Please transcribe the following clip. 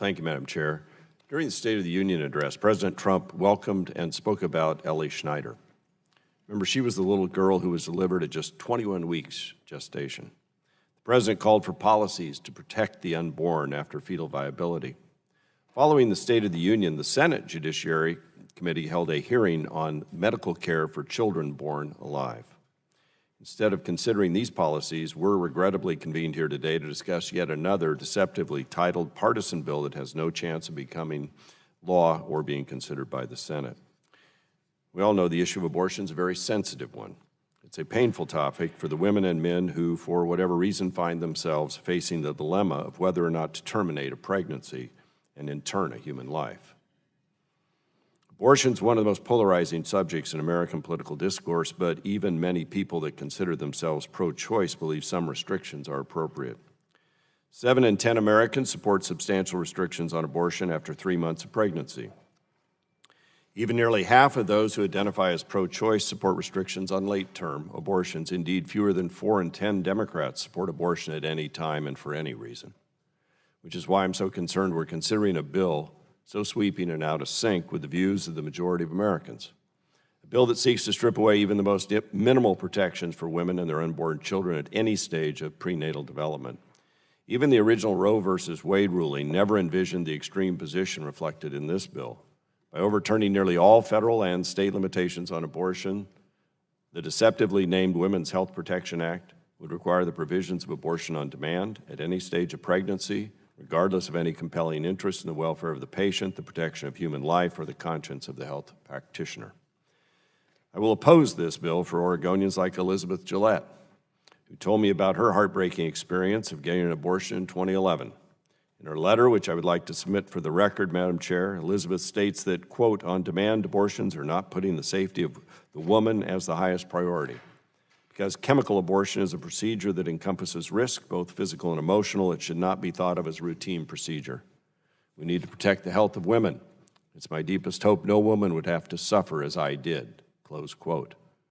Thank you, Madam Chair. During the State of the Union address, President Trump welcomed and spoke about Ellie Schneider. Remember, she was the little girl who was delivered at just 21 weeks gestation. The President called for policies to protect the unborn after fetal viability. Following the State of the Union, the Senate Judiciary Committee held a hearing on medical care for children born alive. Instead of considering these policies, we're regrettably convened here today to discuss yet another deceptively titled partisan bill that has no chance of becoming law or being considered by the Senate. We all know the issue of abortion is a very sensitive one. It's a painful topic for the women and men who, for whatever reason, find themselves facing the dilemma of whether or not to terminate a pregnancy and in turn a human life. Abortion is one of the most polarizing subjects in American political discourse, but even many people that consider themselves pro-choice believe some restrictions are appropriate. 7 in 10 Americans support substantial restrictions on abortion after 3 months of pregnancy. Even nearly half of those who identify as pro-choice support restrictions on late-term abortions. Indeed, fewer than 4 in 10 Democrats support abortion at any time and for any reason, which is why I'm so concerned we're considering a bill so sweeping and out of sync with the views of the majority of Americans. A bill that seeks to strip away even the most minimal protections for women and their unborn children at any stage of prenatal development. Even the original Roe versus Wade ruling never envisioned the extreme position reflected in this bill. By overturning nearly all federal and state limitations on abortion, the deceptively named Women's Health Protection Act would require the provisions of abortion on demand at any stage of pregnancy, regardless of any compelling interest in the welfare of the patient, the protection of human life, or the conscience of the health practitioner. I will oppose this bill for Oregonians like Elisabeth Gillette, who told me about her heartbreaking experience of getting an abortion in 2011. In her letter, which I would like to submit for the record, Madam Chair, Elisabeth states that, quote, on-demand abortions are not putting the safety of the woman as the highest priority. Because chemical abortion is a procedure that encompasses risk, both physical and emotional, it should not be thought of as a routine procedure. We need to protect the health of women. It's my deepest hope no woman would have to suffer as I did, close quote.